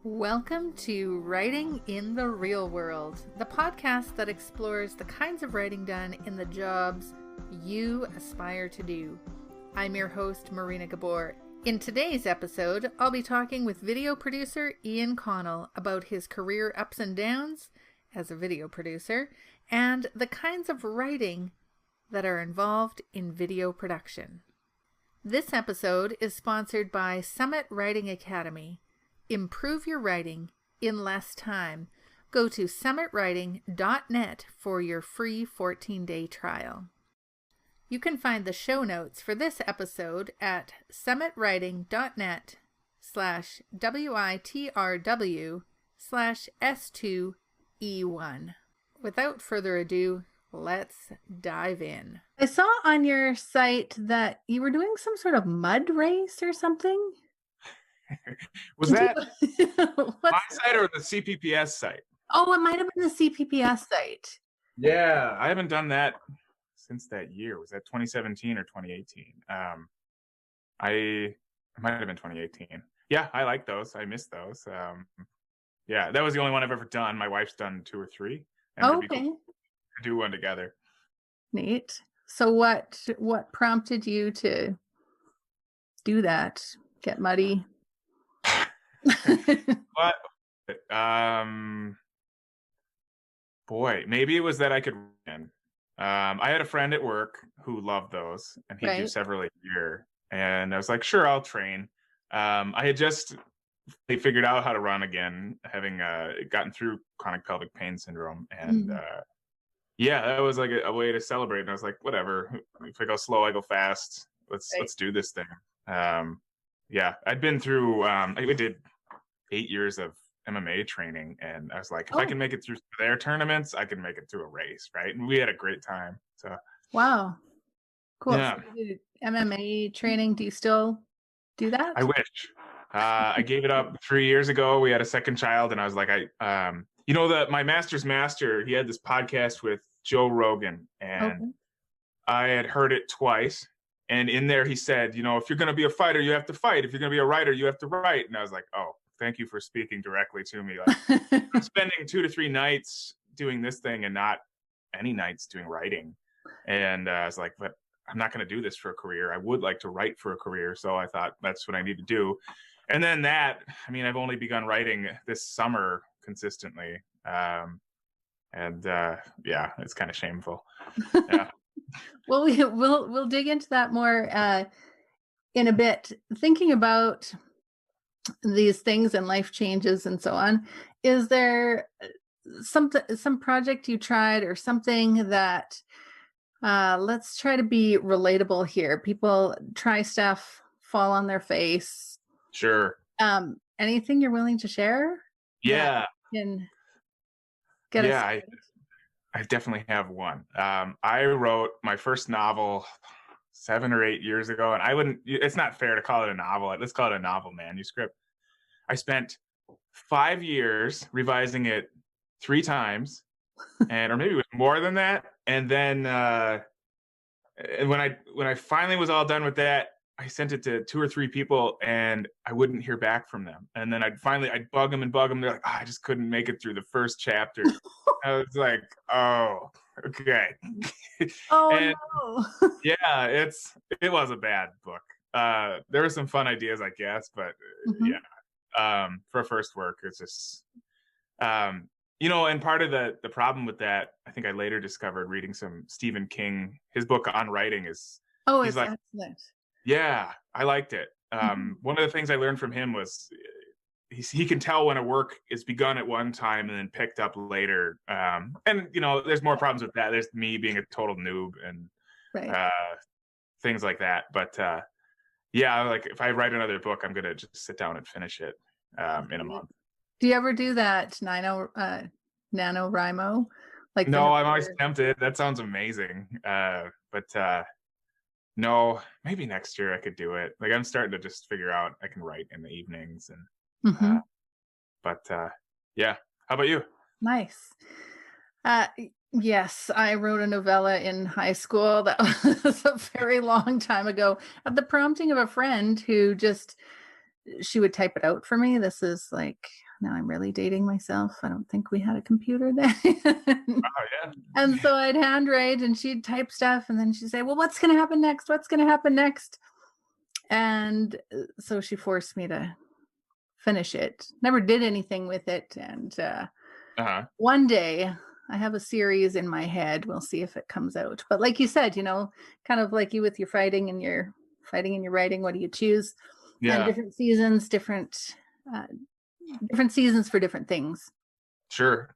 Welcome to Writing in the Real World, the podcast that explores the kinds of writing done in the jobs you aspire to do. I'm your host, Marina Gabor. In today's episode, I'll be talking with video producer Ian Connell about his career ups and downs as a video producer and the kinds of writing that are involved in video production. This episode is sponsored by Summit Writing Academy. Improve your writing in less time. Go to summitwriting.net for your free 14-day trial. You can find the show notes for this episode at summitwriting.net/WITRW/S2E1. Without further ado, let's dive in. I saw on your site that you were doing some sort of mud race or something. Was that my site or the CPPS site? Oh, it might have been the CPPS site. Yeah, I haven't done that since that year. Was that 2017 or 2018? It might have been 2018. Yeah, I like those. I miss those. Yeah, that was the only one I've ever done. My wife's done 2 or 3. And Okay. Cool to do one together. Neat. So what prompted you to do that? Get muddy? But boy, maybe it was that I could win. I had a friend at work who loved those, and he'd do several a year. And I was like, sure, I'll train. I had just figured out how to run again, having gotten through chronic pelvic pain syndrome. And yeah, that was like a way to celebrate. And I was like, whatever. If I go slow, I go fast. Let's do this thing. Yeah, I'd been through, I did 8 years of MMA training, and I was like, if I can make it through their tournaments, I can make it through a race, right? And we had a great time. So wow, cool. Yeah. So you did MMA training. Do you still do that? I wish. I gave it up 3 years ago. We had a second child, and I was like, my master's master, he had this podcast with Joe Rogan, and I had heard it twice. And in there, he said, if you're going to be a fighter, you have to fight. If you're going to be a writer, you have to write. And I was like, oh, thank you for speaking directly to me. Like, I'm spending 2 to 3 nights doing this thing and not any nights doing writing. And I was like, but I'm not going to do this for a career. I would like to write for a career. So I thought that's what I need to do. And then I've only begun writing this summer consistently. Yeah, it's kind of shameful. Yeah. Well, we'll dig into that more in a bit. Thinking about these things and life changes and so on, is there some project you tried or something that let's try to be relatable here? People try stuff, fall on their face. Sure. Anything you're willing to share? Yeah. I I definitely have one. I wrote my first novel 7 or 8 years ago, and it's not fair to call it a novel. Let's call it a novel manuscript. I spent 5 years revising it 3 times, or maybe it was more than that. And then when I finally was all done with that, I sent it to 2 or 3 people, and I wouldn't hear back from them. And then I'd bug them. They're like, I just couldn't make it through the first chapter. I was like, oh, okay. No. Yeah, it was a bad book. There were some fun ideas, I guess, but yeah. For first work, it's just, and part of the problem with that, I think I later discovered reading some Stephen King, his book on writing it's like, excellent. Yeah, I liked it. One of the things I learned from him was he can tell when a work is begun at one time and then picked up later. And there's more problems with that. There's me being a total noob and things like that. But yeah, like if I write another book, I'm gonna just sit down and finish it in a month. Do you ever do that NaNoWriMo? No, I'm always tempted. That sounds amazing. But no, maybe next year I could do it. Like I'm starting to just figure out I can write in the evenings and but yeah. How about you? Nice. Yes, I wrote a novella in high school. That was a very long time ago at the prompting of a friend who she would type it out for me. This is like now I'm really dating myself. I don't think we had a computer then. Oh yeah. And so I'd handwrite and she'd type stuff and then she'd say, well, what's going to happen next? What's going to happen next? And so she forced me to finish it. Never did anything with it. And one day I have a series in my head. We'll see if it comes out. But like you said, you know, kind of like you with your fighting and your writing, what do you choose? Yeah. And different seasons, different seasons for different things. Sure.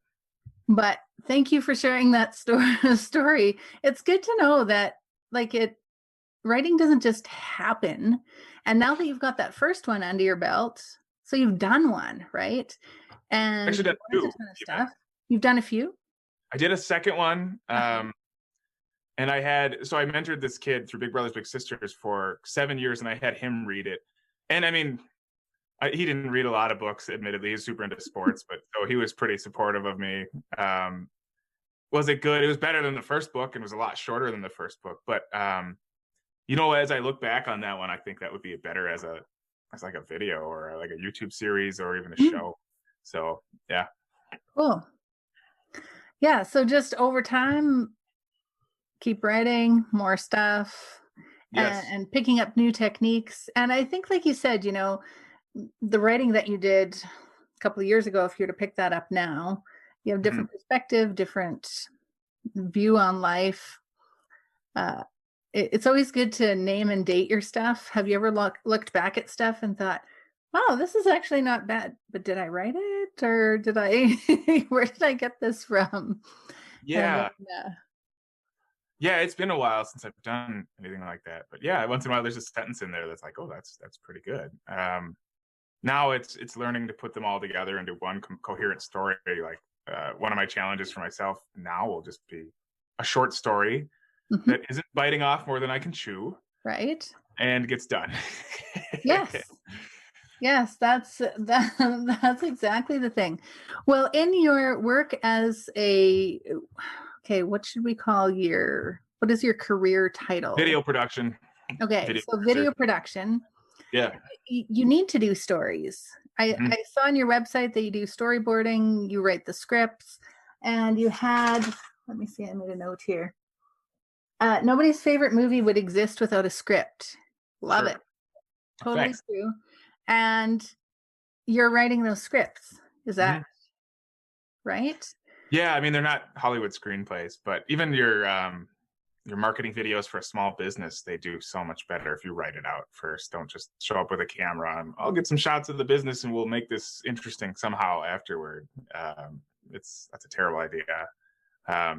But thank you for sharing that story. It's good to know that writing doesn't just happen. And now that you've got that first one under your belt, so you've done one, right? And actually done two. Stuff. You've done a few? I did a second one. And I mentored this kid through Big Brothers Big Sisters for 7 years, and I had him read it. And I mean, he didn't read a lot of books, admittedly. He's super into sports, but so he was pretty supportive of me. Was it good? It was better than the first book and was a lot shorter than the first book. But you know, as I look back on that one, I think that would be better as like a video or like a YouTube series or even a show. So yeah. Cool. Yeah. So just over time, keep writing more stuff. Yes. And picking up new techniques. And I think, like you said, you know, the writing that you did a couple of years ago, if you were to pick that up now, you have different perspective, different view on life. It's always good to name and date your stuff. Have you ever looked back at stuff and thought, wow, this is actually not bad, but did I write it or did I, where did I get this from? Yeah. Yeah, it's been a while since I've done anything like that. But yeah, once in a while there's a sentence in there that's like, oh, that's pretty good. Now it's learning to put them all together into one coherent story. Like one of my challenges for myself now will just be a short story that isn't biting off more than I can chew. Right. And gets done. Yes. Yes, that's exactly the thing. Well, in your work as what should we call what is your career title? Video production. Okay, video production. Yeah. You need to do stories. I saw on your website that you do storyboarding, you write the scripts, and you had, let me see, I made a note here. Nobody's favorite movie would exist without a script. Love it. Totally Thanks. true. And you're writing those scripts. Is that right? Yeah, I mean, they're not Hollywood screenplays, but even your marketing videos for a small business, they do so much better if you write it out first. Don't just show up with a camera and I'll get some shots of the business and we'll make this interesting somehow afterward. That's a terrible idea.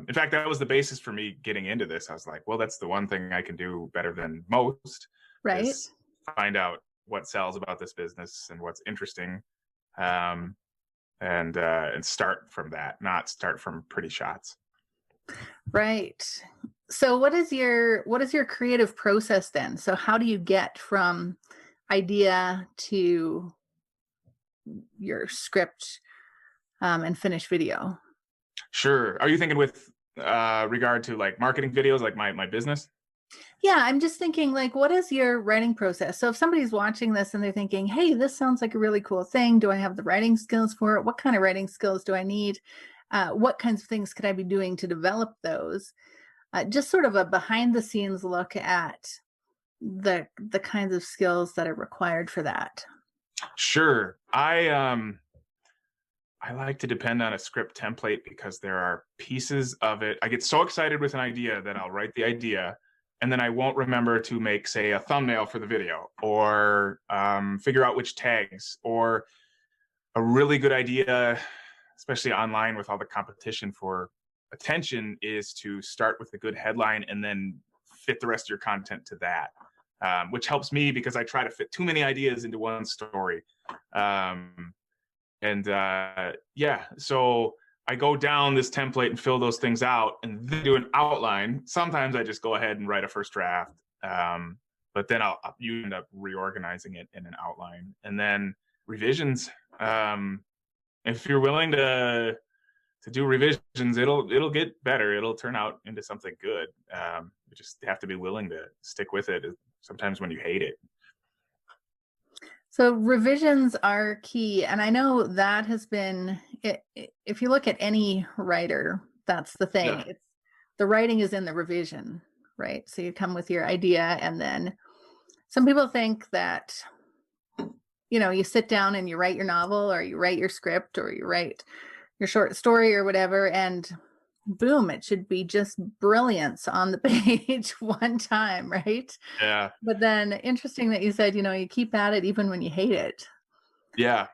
In fact, that was the basis for me getting into this. I was like, well, that's the one thing I can do better than most. Right. Is find out what sells about this business and what's interesting. And start from that, not start from pretty shots. Right. So what is your creative process then? So how do you get from idea to your script and finished video? Sure. Are you thinking with regard to like marketing videos, like my business? Yeah, I'm just thinking, like, what is your writing process? So if somebody's watching this and they're thinking, hey, this sounds like a really cool thing. Do I have the writing skills for it? What kind of writing skills do I need? What kinds of things could I be doing to develop those? Just sort of a behind the scenes look at the kinds of skills that are required for that. Sure. I like to depend on a script template because there are pieces of it. I get so excited with an idea that I'll write the idea and then I won't remember to make, say, a thumbnail for the video or figure out which tags, or a really good idea, especially online with all the competition for attention, is to start with a good headline and then fit the rest of your content to that, which helps me because I try to fit too many ideas into one story. So I go down this template and fill those things out and then do an outline. Sometimes I just go ahead and write a first draft, but then you end up reorganizing it in an outline. And then revisions. If you're willing to do revisions, it'll get better. It'll turn out into something good. You just have to be willing to stick with it. Sometimes when you hate it. So revisions are key. And I know that has been, if you look at any writer, that's the thing. Yeah. It's the writing is in the revision, right? So you come with your idea, and then some people think that, you sit down and you write your novel, or you write your script, or you write your short story or whatever, and boom, it should be just brilliance on the page one time, right? Yeah. But then interesting that you said, you keep at it even when you hate it. Yeah.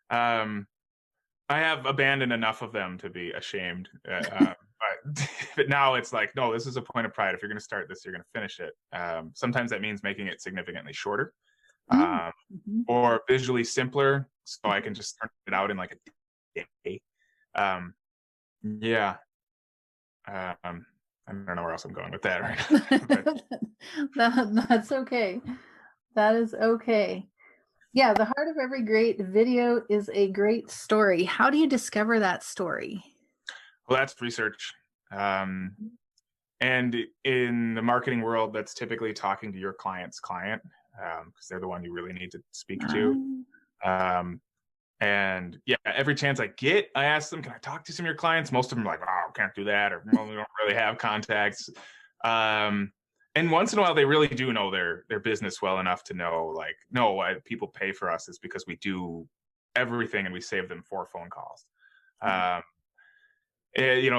I have abandoned enough of them to be ashamed. But now it's like, no, this is a point of pride. If you're going to start this, you're going to finish it. Sometimes that means making it significantly shorter, Mm-hmm. or visually simpler, so I can just turn it out in like a day. Yeah. I don't know where else I'm going with that right now. That's okay. That is okay. Yeah, the heart of every great video is a great story. How do you discover that story? Well, that's research. And in the marketing world, that's typically talking to your client's client, because they're the one you really need to speak to. And yeah, every chance I get, I ask them, can I talk to some of your clients? Most of them are like, oh, can't do that, or well, we don't really have contacts. And once in a while, they really do know their business well enough to know, like, no, why people pay for us is because we do everything and we save them 4 phone calls.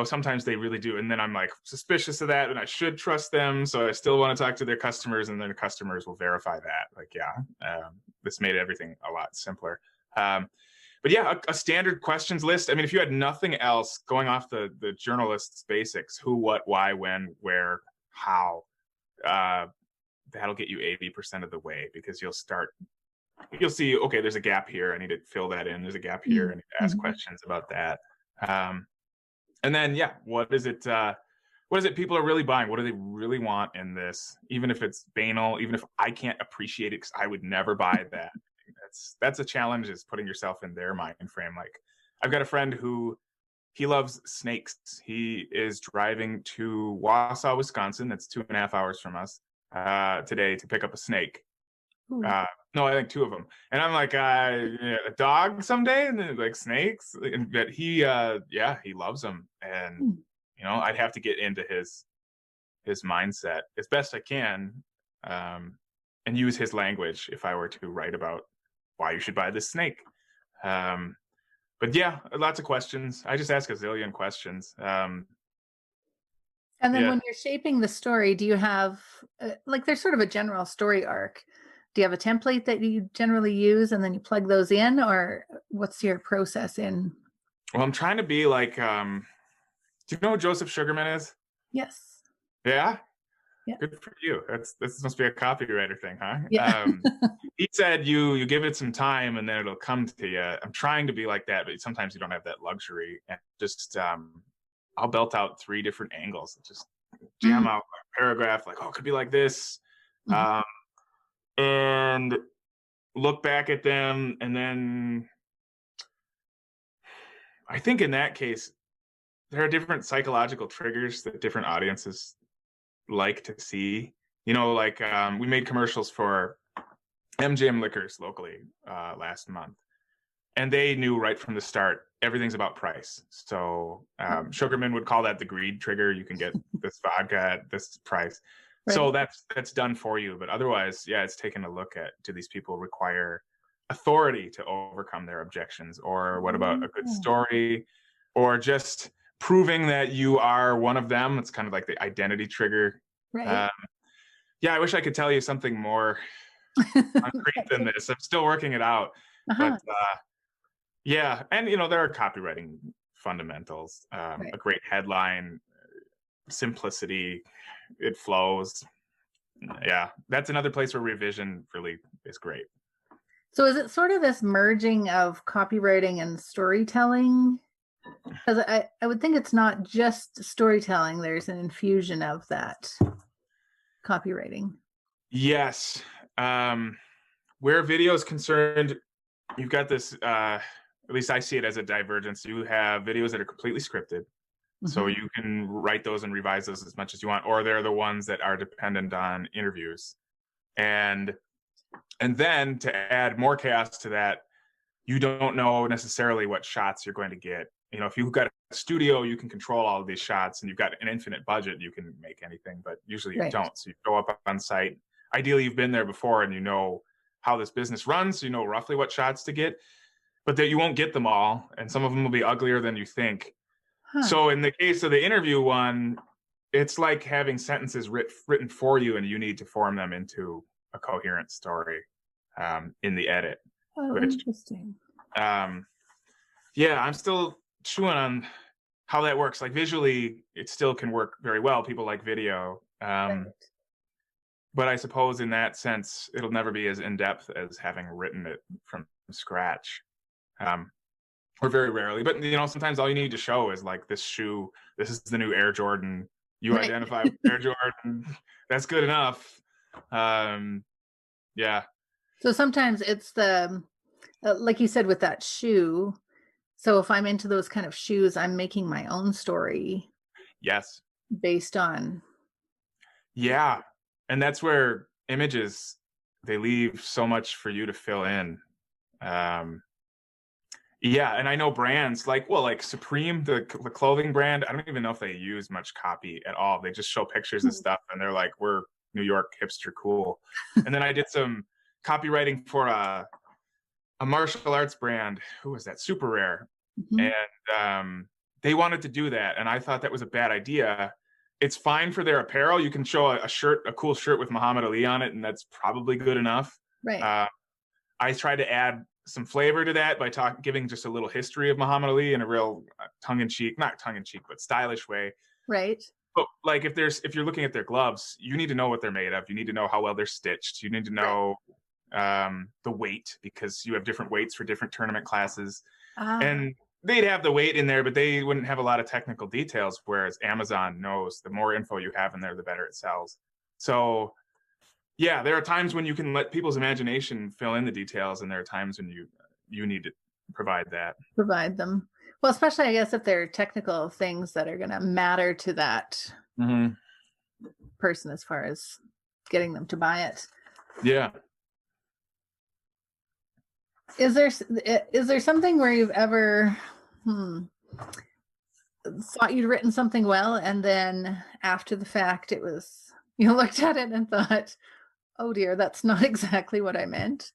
Sometimes they really do. And then I'm like suspicious of that, and I should trust them. So I still want to talk to their customers, and then the customers will verify that. Like, yeah, this made everything a lot simpler. But yeah, a standard questions list. I mean, if you had nothing else, going off the journalist's basics, who, what, why, when, where, how, that'll get you 80% of the way, because you'll see, okay, there's a gap here, I need to fill that in. There's a gap here, I need to ask questions about that. And then, yeah, what is it people are really buying? What do they really want in this? Even if it's banal, even if I can't appreciate it because I would never buy that. That's a challenge, is putting yourself in their mind frame. Like, I've got a friend who, he loves snakes. He is driving to Wausau, Wisconsin. That's 2.5 hours from us today to pick up a snake. No, I think 2 of them. And I'm like, a dog someday, and then like snakes. But he loves them, and I'd have to get into his mindset as best I can, and use his language if I were to write about why you should buy this snake. But yeah, lots of questions. I just ask a zillion questions. And then when you're shaping the story, do you have there's sort of a general story arc? Do you have a template that you generally use, and then you plug those in, or what's your process in? Well, I'm trying to be like, do you know who Joseph Sugarman is? Yes. Yeah? Yeah. Good for you. This must be a copywriter thing, huh? Yeah. He said you give it some time and then it'll come to you. I'm trying to be like that, but sometimes you don't have that luxury. And just I'll belt out 3 different angles, just jam out a paragraph, like, oh, it could be like this. And look back at them, and then I think in that case, there are different psychological triggers that different audiences like to see. We made commercials for MGM Liquors locally last month, and they knew right from the start everything's about price. So Sugarman would call that the greed trigger. You can get this vodka at this price. Right. So that's done for you. But otherwise, yeah, it's taken a look at, do these people require authority to overcome their objections, or what about a good story, or just proving that you are one of them? It's kind of like the identity trigger. Right. Yeah, I wish I could tell you something more concrete than this. I'm still working it out. But yeah, and there are copywriting fundamentals. A great headline, simplicity, it flows. Yeah, that's another place where revision really is great. So is it sort of this merging of copywriting and storytelling? Because I would think it's not just storytelling. There's an infusion of that copywriting. Yes. Where video is concerned, you've got this, at least I see it as a divergence. You have videos that are completely scripted. So you can write those and revise those as much as you want, or they're the ones that are dependent on interviews. And And then to add more chaos to that, you don't know necessarily what shots you're going to get. If you've got a studio, you can control all of these shots, and you've got an infinite budget, you can make anything, but usually you don't. So you go up on site. Ideally, you've been there before and you know how this business runs, so you know roughly what shots to get, but that you won't get them all, and some of them will be uglier than you think. So in the case of the interview one, it's like having sentences written for you, and you need to form them into a coherent story in the edit. Interesting. Yeah, I'm still chewing on how that works. Like visually, it still can work very well. People like video. But I suppose in that sense, it'll never be as in-depth as having written it from scratch. Or very rarely. But, sometimes all you need to show is like this shoe. This is the new Air Jordan. You identify with Air Jordan. That's good enough. Yeah. So sometimes it's the, like you said, with that shoe. So if I'm into those kind of shoes, I'm making my own story. Yes. Based on. Yeah. And that's where images, they leave so much for you to fill in. Yeah. And I know brands like Supreme, the clothing brand, I don't even know if they use much copy at all. They just show pictures of stuff and they're like, we're New York hipster cool. And then I did some copywriting for a martial arts brand. Who was that? Super Rare. And they wanted to do that. And I thought that was a bad idea. It's fine for their apparel. You can show a cool shirt with Muhammad Ali on it, and that's probably good enough. Right. I tried to add some flavor to that by giving just a little history of Muhammad Ali in a real not tongue-in-cheek, but stylish way. Right. But like if you're looking at their gloves, you need to know what they're made of. You need to know how well they're stitched. You need to know the weight, because you have different weights for different tournament classes. And they'd have the weight in there, but they wouldn't have a lot of technical details, whereas Amazon knows the more info you have in there, the better it sells. So yeah, there are times when you can let people's imagination fill in the details, and there are times when you need to provide them. Well, especially I guess if there are technical things that are going to matter to that person as far as getting them to buy it. Yeah. Is there something where you've ever thought you'd written something well, and then after the fact it was, you looked at it and thought, oh dear, that's not exactly what I meant?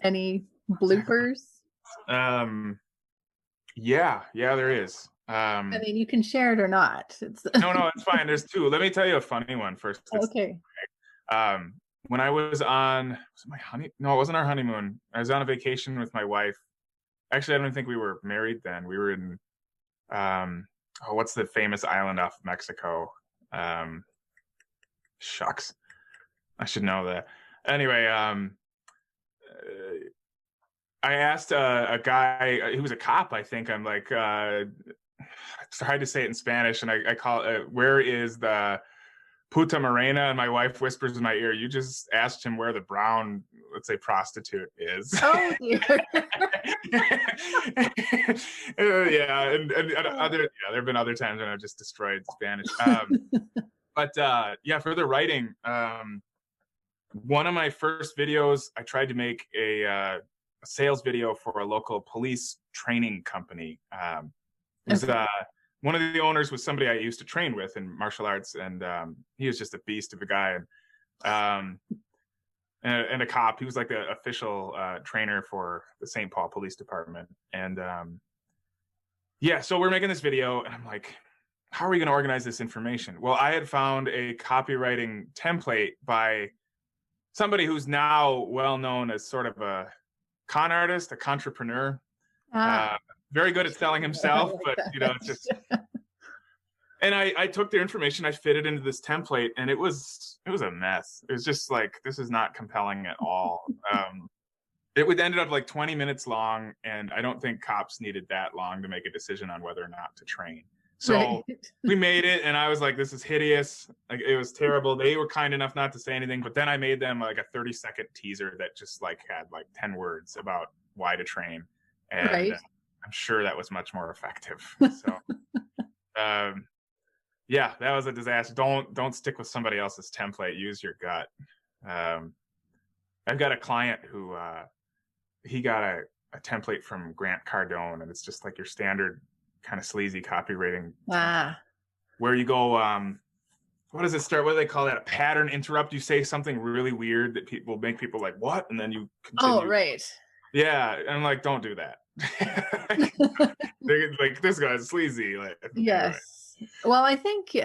Any bloopers? Yeah, there is. I mean, you can share it or not. No, it's fine. There's two. Let me tell you a funny one first. Okay. When I was on, it wasn't our honeymoon. I was on a vacation with my wife. Actually, I don't think we were married then. We were in, what's the famous island off of Mexico? Shucks. I should know that. Anyway, I asked a guy, he was a cop, I think. I'm like, I tried to say it in Spanish, and I call it, where is the Puta Morena? And my wife whispers in my ear, you just asked him where the brown, let's say, prostitute is. Oh, dear. Yeah, and there have been other times when I've just destroyed Spanish. But for the writing, one of my first videos, I tried to make a sales video for a local police training company. One of the owners was somebody I used to train with in martial arts, and he was just a beast of a guy, and a cop. He was like the official trainer for the St. Paul Police Department. And so we're making this video, and I'm like, how are we going to organize this information? Well, I had found a copywriting template by somebody who's now well known as sort of a con artist, a contrepreneur. Very good at selling himself, but it's just. And I took their information, I fit it into this template, and it was a mess. It was just like, this is not compelling at all. It would ended up like 20 minutes long, and I don't think cops needed that long to make a decision on whether or not to train. So we made it, and I was like, this is hideous. Like, it was terrible. They were kind enough not to say anything, but then I made them like a 30-second teaser that just like had like 10 words about why to train. And I'm sure that was much more effective. So, that was a disaster. Don't stick with somebody else's template. Use your gut. I've got a client who he got a template from Grant Cardone, and it's just like your standard kind of sleazy copywriting where you go, what does it start? What do they call that? A pattern interrupt. You say something really weird that people make people like, what? And then you continue. Oh, right. Yeah. And I'm like, don't do that. Like, this guy's sleazy. Like, yes. Anyway. Well, I think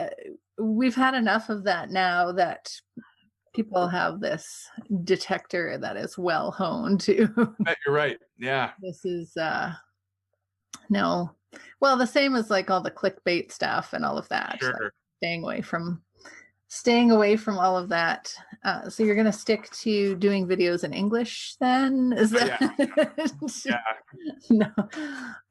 we've had enough of that now that people have this detector that is well honed too. You're right. Yeah. This is no. Well, the same as like all the clickbait stuff and all of that. Sure. Like staying away from all of that. So you're going to stick to doing videos in English then? Is that? Yeah. No,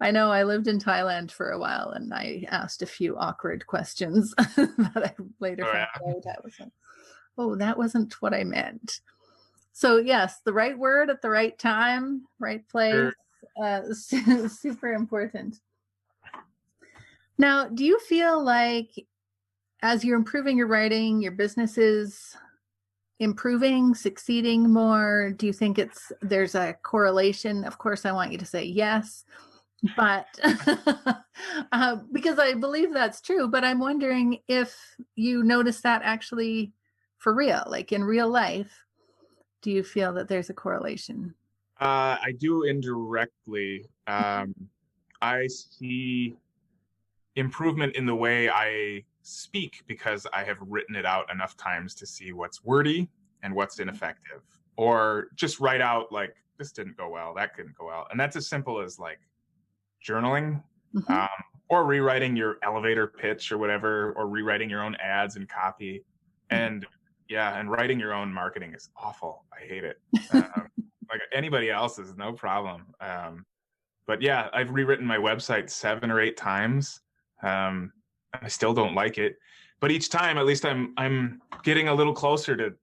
I know I lived in Thailand for a while and I asked a few awkward questions that I later found out I was like, oh, that wasn't what I meant. So yes, the right word at the right time, right place, super important. Now, do you feel like as you're improving your writing, your business is improving, succeeding more? Do you think there's a correlation? Of course, I want you to say yes, but because I believe that's true, but I'm wondering if you notice that actually for real, like in real life, do you feel that there's a correlation? I do indirectly. I see improvement in the way I speak because I have written it out enough times to see what's wordy and what's ineffective, or just write out like, this didn't go well, that couldn't go well. And that's as simple as like journaling, or rewriting your elevator pitch or whatever, or rewriting your own ads and copy. And and writing your own marketing is awful. I hate it. Like anybody else is no problem. But yeah, I've rewritten my website 7 or 8 times. I still don't like it, but each time, at least I'm getting a little closer to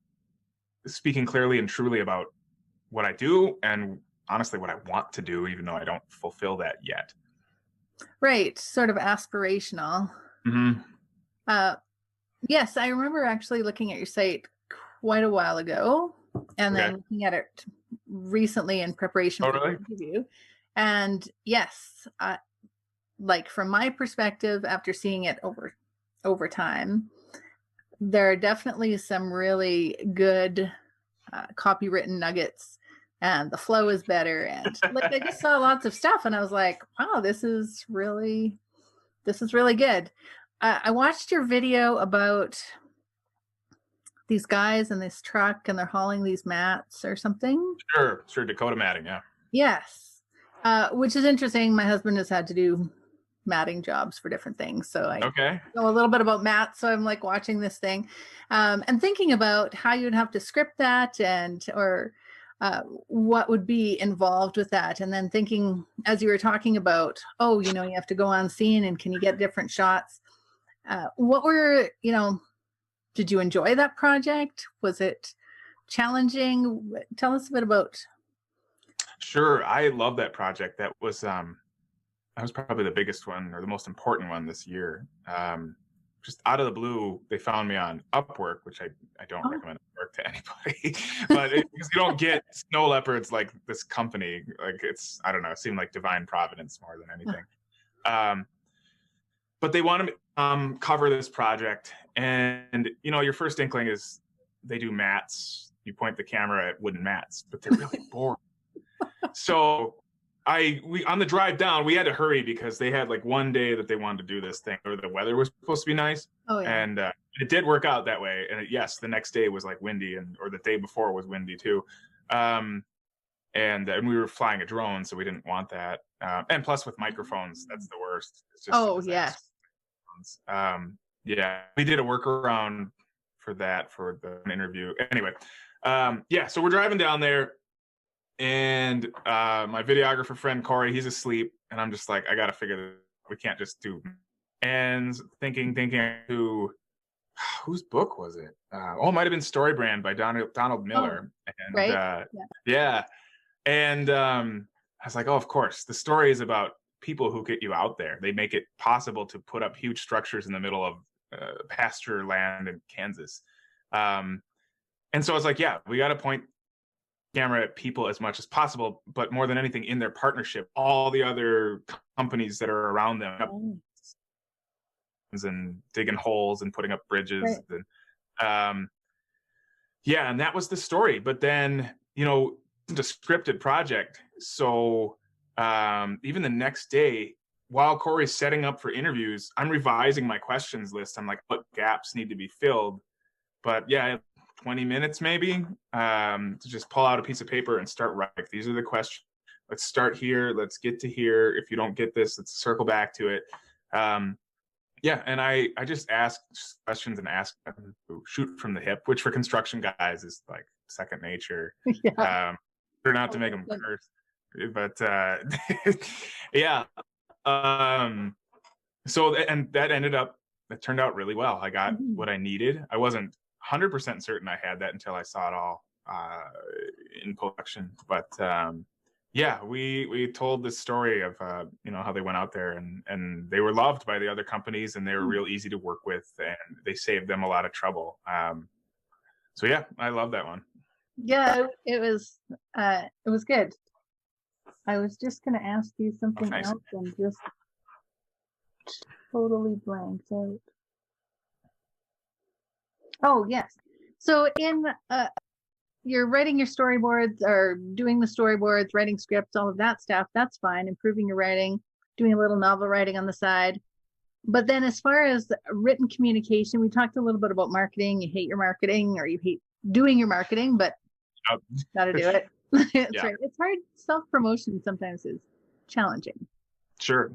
speaking clearly and truly about what I do and honestly what I want to do, even though I don't fulfill that yet. Right. Sort of aspirational. Yes, I remember actually looking at your site quite a while ago and then looking at it recently in preparation for the interview. And yes, like from my perspective, after seeing it over time, there are definitely some really good copywritten nuggets, and the flow is better. And like I just saw lots of stuff, and I was like, "Wow, this is really good." I watched your video about these guys in this truck, and they're hauling these mats or something. Sure, Dakota matting, yeah. Yes, which is interesting. My husband has had to do matting jobs for different things, so I know a little bit about mats. So I'm like watching this thing and thinking about how you'd have to script that or what would be involved with that, and then thinking as you were talking about, you have to go on scene and can you get different shots. What were, did you enjoy that project? Was it challenging? Tell us a bit about. Sure, I love that project. That was probably the biggest one or the most important one this year. Just out of the blue, they found me on Upwork, which I don't recommend Upwork to anybody, but because you don't get snow leopards like this company, like it's, I don't know, it seemed like divine providence more than anything. But they want to cover this project, and your first inkling is they do mats. You point the camera at wooden mats, but they're really boring. So we on the drive down, we had to hurry because they had like one day that they wanted to do this thing, or the weather was supposed to be nice. And it did work out that way. And yes, the next day was like windy, or the day before was windy too. And we were flying a drone, so we didn't want that. And plus with microphones, that's the worst. It's just yes. We did a workaround for that for the interview. Anyway, so we're driving down there. And my videographer friend Corey, he's asleep, and I'm just like, I gotta figure this. We can't just do. And thinking whose book was it? It might have been Storybrand by Donald Miller. And I was like, of course, the story is about people who get you out there. They make it possible to put up huge structures in the middle of pasture land in Kansas. And so I was like, we got to point camera at people as much as possible, but more than anything in their partnership, all the other companies that are around them and digging holes and putting up bridges. Right. And yeah, and that was the story. But then, you know, it's a scripted project. So even the next day, while Corey's setting up for interviews, I'm revising my questions list. I'm like, what gaps need to be filled? But yeah, 20 minutes maybe to just pull out a piece of paper and start writing. These are the questions. Let's start here. Let's get to here. If you don't get this, let's circle back to it. Yeah, and I just ask questions and ask them to shoot from the hip, which for construction guys is like second nature. Yeah. Not to make them curse, but yeah. So and that turned out really well. I got what I needed. I wasn't 100% certain I had that until I saw it all in production. But yeah, we told this story of you know, how they went out there and they were loved by the other companies, and they were real easy to work with, and they saved them a lot of trouble. So yeah, I love that one. Yeah, it was good. I was just going to ask you something else and just totally blanked out. Oh, yes. So in you're writing your storyboards or doing the storyboards, writing scripts, all of that stuff, that's fine. Improving your writing, doing a little novel writing on the side. But then as far as written communication, we talked a little bit about marketing. You hate your marketing, or you hate doing your marketing, but got to do it. That's right. It's hard. Self-promotion sometimes is challenging. Sure.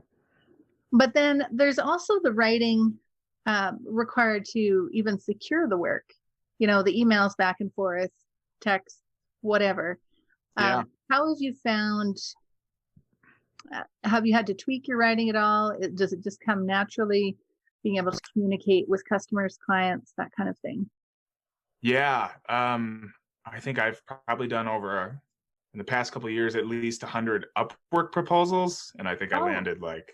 But then there's also the writing required to even secure the work. You know, the emails back and forth, text, whatever. How have you found, have you had to tweak your writing at all? Does it just come naturally, being able to communicate with customers, clients, that kind of thing? Yeah. I think I've probably done in the past couple of years, at least 100 Upwork proposals. And I think I landed like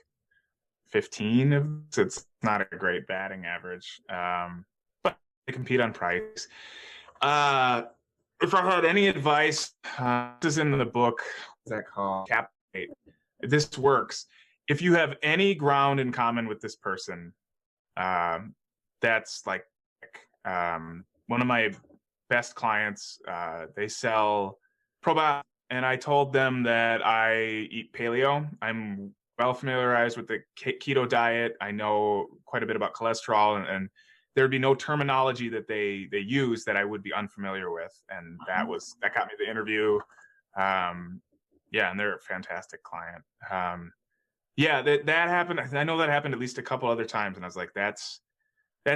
15 of them. So it's not a great batting average. But they compete on price. If I had any advice, this is in the book, what's that called? Captivate. This works. If you have any ground in common with this person, that's like one of my best clients. They sell probiotics, and I told them that I eat paleo. I'm well familiarized with the keto diet. I know quite a bit about cholesterol, and there'd be no terminology that they use that I would be unfamiliar with. And that got me the interview. Yeah, and they're a fantastic client. Yeah, that happened. I know that happened at least a couple other times, and I was like, that's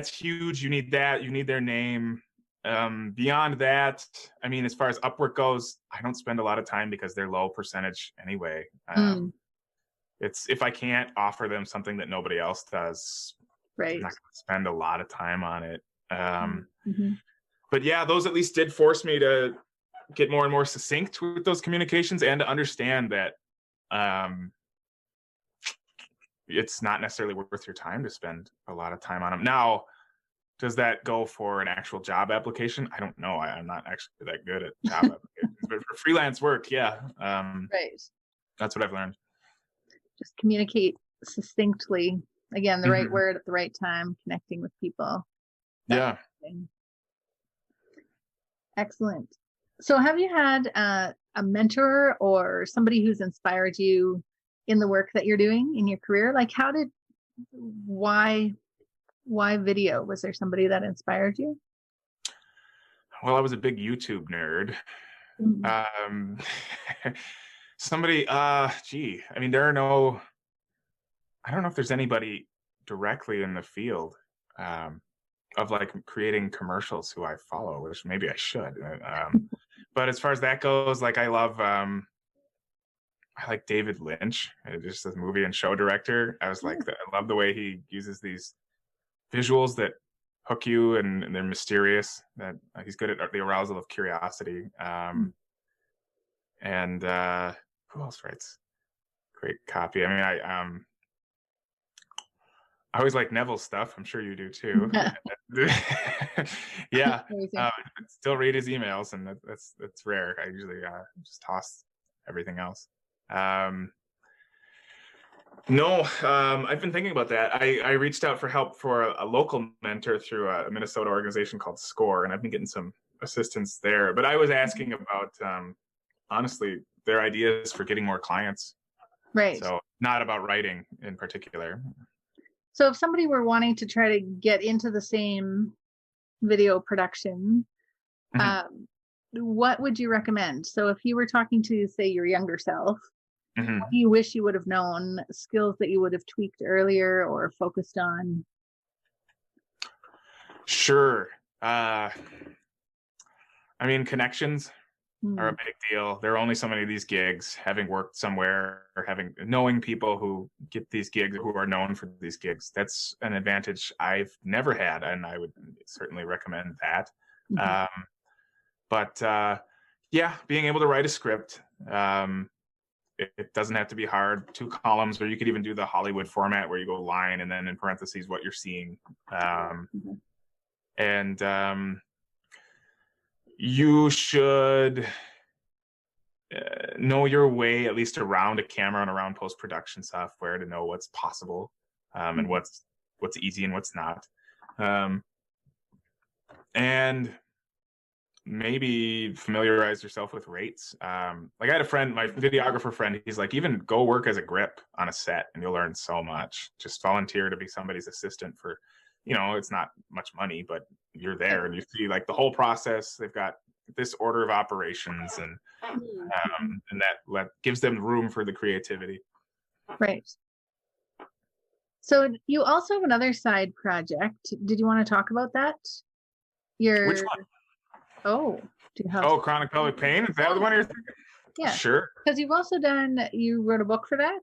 huge. You need that. You need their name. Beyond that, I mean, as far as Upwork goes, I don't spend a lot of time because they're low percentage anyway. It's, if I can't offer them something that nobody else does, right, I'm not going to spend a lot of time on it. But yeah, those at least did force me to get more and more succinct with those communications, and to understand that it's not necessarily worth your time to spend a lot of time on them. Now, does that go for an actual job application? I don't know. I'm not actually that good at job applications, but for freelance work, yeah. Right. That's what I've learned. Just communicate succinctly. Again, the right word at the right time, connecting with people. Yeah. Excellent. So have you had a mentor or somebody who's inspired you in the work that you're doing in your career? Like, why video? Was there somebody that inspired you? Well, I was a big YouTube nerd. Somebody, I mean, I don't know if there's anybody directly in the field of like creating commercials who I follow, which maybe I should. But as far as that goes, like I like David Lynch, just a movie and show director. I was like, I love the way he uses these visuals that hook you, and they're mysterious. That he's good at the arousal of curiosity. And who else writes great copy? I mean, I always like Neville's stuff. I'm sure you do too. Yeah. Still read his emails, and that's rare. I usually just toss everything else. No, I've been thinking about that. I reached out for help for a local mentor through a Minnesota organization called SCORE, and I've been getting some assistance there. But I was asking about, honestly, their ideas for getting more clients. Right. So not about writing in particular. So if somebody were wanting to try to get into the same video production, what would you recommend? So if you were talking to, say, your younger self, what do you wish you would have known, skills that you would have tweaked earlier or focused on? Sure. I mean, connections are a big deal. There are only so many of these gigs. Having worked somewhere or knowing people who get these gigs, who are known for these gigs, that's an advantage I've never had, and I would certainly recommend that. But yeah, being able to write a script. It doesn't have to be hard. 2 columns, or you could even do the Hollywood format where you go line and then in parentheses what you're seeing. And you should know your way at least around a camera and around post-production software to know what's possible, and what's easy and what's not. And maybe familiarize yourself with rates. Like I had a friend, my videographer friend, he's like, even go work as a grip on a set and you'll learn so much. Just volunteer to be somebody's assistant for, it's not much money, but you're there and you see like the whole process. They've got this order of operations, and that gives them room for the creativity. Right. So you also have another side project. Did you want to talk about that? Which one? Chronic pelvic pain. Is that the one you're thinking? Yeah, sure. Because you wrote a book for that.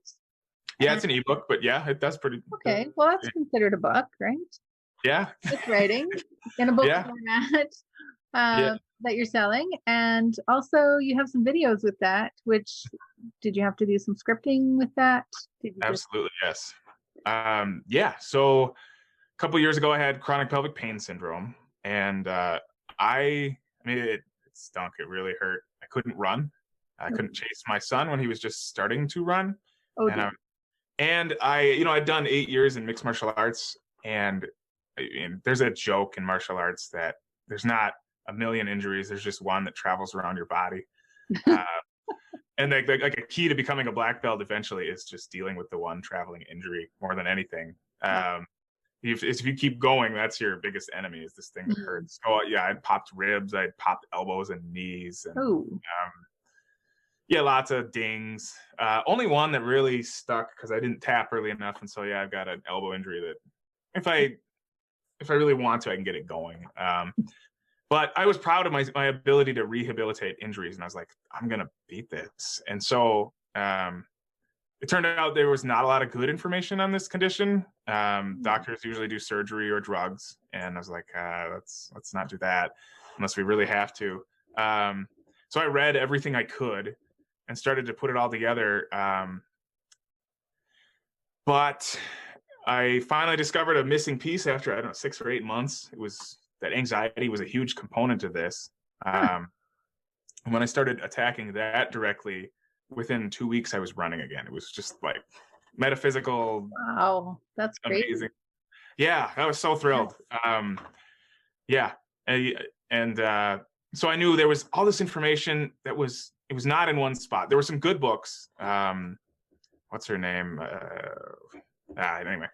Yeah, it's an ebook, but yeah, that's pretty. Okay, well, that's considered a book, right? Yeah, it's writing in a book format that you're selling, and also you have some videos with that. Which did you have to do some scripting with that? Absolutely, yes. Yeah. So a couple years ago, I had chronic pelvic pain syndrome, and it stunk. It really hurt. I couldn't run. I couldn't chase my son when he was just starting to run. And I'd done 8 years in mixed martial arts, and there's a joke in martial arts that there's not a million injuries. There's just one that travels around your body. And like a key to becoming a black belt eventually is just dealing with the one traveling injury more than anything. If you keep going, that's your biggest enemy, is this thing that hurts. So yeah, I'd popped ribs, I'd popped elbows and knees, and lots of dings. Only one that really stuck because I didn't tap early enough, and so yeah, I've got an elbow injury that if I really want to, I can get it going. But I was proud of my ability to rehabilitate injuries, and I was like, I'm gonna beat this. And so it turned out there was not a lot of good information on this condition. Doctors usually do surgery or drugs, and I was like, let's not do that unless we really have to. So I read everything I could and started to put it all together. But I finally discovered a missing piece after 6 or 8 months. It was that anxiety was a huge component of this. And when I started attacking that directly, within 2 weeks, I was running again. It was just like metaphysical. Wow, that's amazing. Crazy. Yeah, I was so thrilled. So I knew there was all this information it was not in one spot. There were some good books. What's her name? Anyway,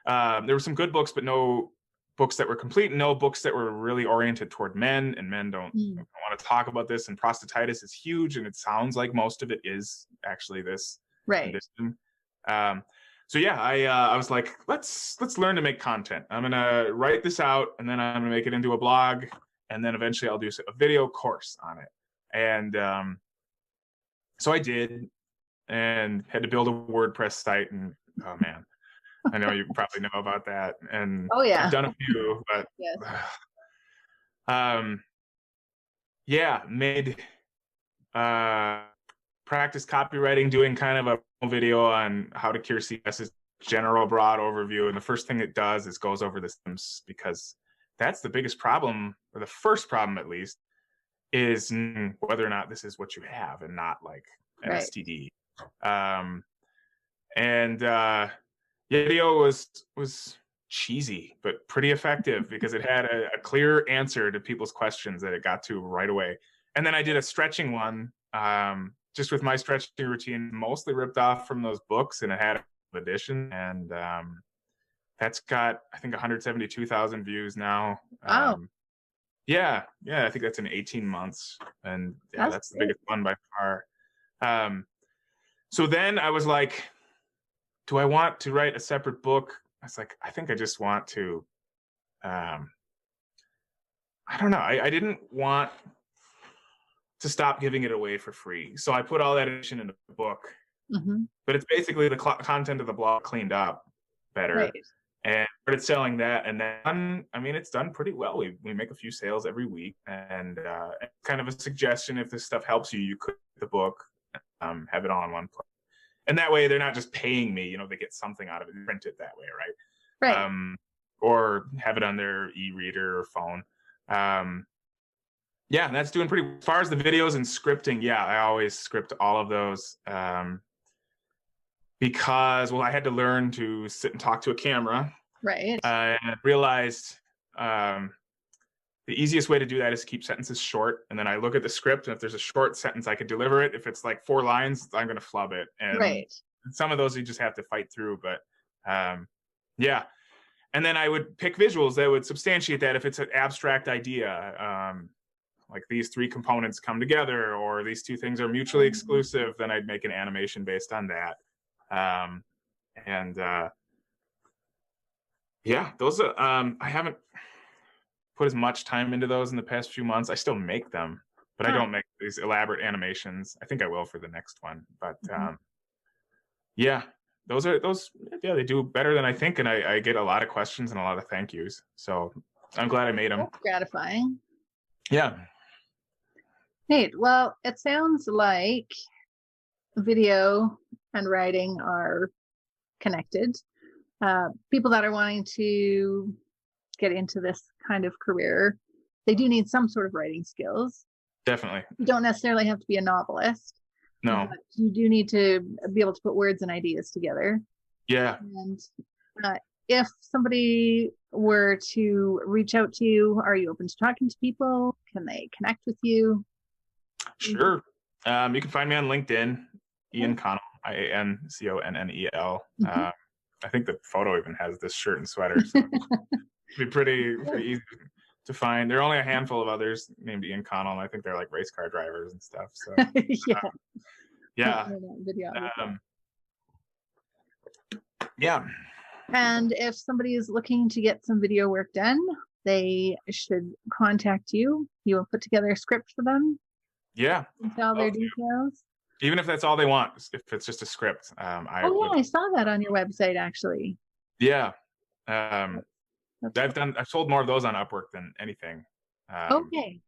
there were some good books, but no books that were complete, no books that were really oriented toward men, and men don't want to talk about this. And prostatitis is huge, and it sounds like most of it is actually this condition. So yeah, I was like, let's learn to make content. I'm gonna write this out, and then I'm gonna make it into a blog, and then eventually I'll do a video course on it. And so I did, and had to build a WordPress site, and oh man, I know you probably know about that. And I've done a few, but made practice copywriting, doing kind of a video on how to cure CS general broad overview. And the first thing it does is goes over the symptoms, because that's the biggest problem, or the first problem at least, is whether or not this is what you have and not like an Right. STD. Video was cheesy but pretty effective because it had a clear answer to people's questions that it got to right away. And then I did a stretching one, just with my stretching routine, mostly ripped off from those books, and it had an edition, and that's got, I think, 172,000 views now. Wow. Yeah, I think that's in 18 months, and yeah, that's the biggest one by far. So then I was like, do I want to write a separate book? I was like, I think I just want to, I don't know. I didn't want to stop giving it away for free. So I put all that edition in the book, but it's basically the content of the blog cleaned up better. Right. And started selling that, and then I mean, it's done pretty well. We make a few sales every week, and kind of a suggestion, if this stuff helps you, you could the book, have it all in one place, and that way they're not just paying me. They get something out of it. Print it that way, right? Right. Or have it on their e-reader or phone. Yeah, and that's doing pretty. As far as the videos and scripting, yeah, I always script all of those. Because, well, I had to learn to sit and talk to a camera. Right. And I realized the easiest way to do that is to keep sentences short. And then I look at the script, and if there's a short sentence, I could deliver it. If it's like 4 lines, I'm going to flub it. And Right. some of those you just have to fight through. But yeah. And then I would pick visuals that would substantiate that. If it's an abstract idea, like these 3 components come together, or these 2 things are mutually exclusive, then I'd make an animation based on that. Yeah, those are, I haven't put as much time into those in the past few months. I still make them, but I don't make these elaborate animations. I think I will for the next one, but yeah, they do better than I think. And I get a lot of questions and a lot of thank yous. So I'm glad I made them. That's gratifying. Yeah. Neat. Well, it sounds like video and writing are connected. People that are wanting to get into this kind of career, they do need some sort of writing skills. Definitely. You don't necessarily have to be a novelist. No. But you do need to be able to put words and ideas together. Yeah. And if somebody were to reach out to you, are you open to talking to people? Can they connect with you? Sure. You can find me on LinkedIn, Ian Connell, IANCONNEL. I think the photo even has this shirt and sweater, so it'd be pretty easy to find. There are only a handful of others named Ian Connell, and I think they're like race car drivers and stuff. So yeah. Yeah. And if somebody is looking to get some video work done, they should contact you. You will put together a script for them. Yeah. And all their details. Even if that's all they want, if it's just a script. I saw that on your website, actually. Yeah. I've sold more of those on Upwork than anything. Okay.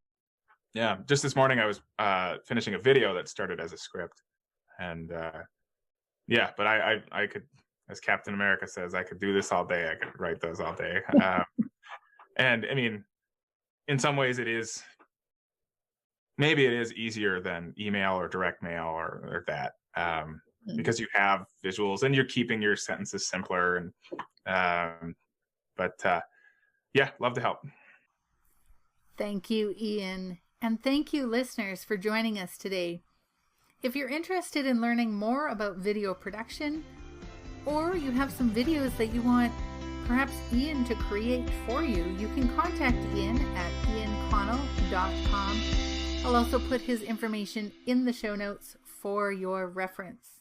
Yeah. Just this morning, I was finishing a video that started as a script. And yeah, but I could, as Captain America says, I could do this all day. I could write those all day. And I mean, in some ways maybe it is easier than email or direct mail or that, because you have visuals and you're keeping your sentences simpler. And yeah, love to help. Thank you, Ian. And thank you, listeners, for joining us today. If you're interested in learning more about video production, or you have some videos that you want perhaps Ian to create for you, you can contact Ian at ianconnell.com. I'll also put his information in the show notes for your reference.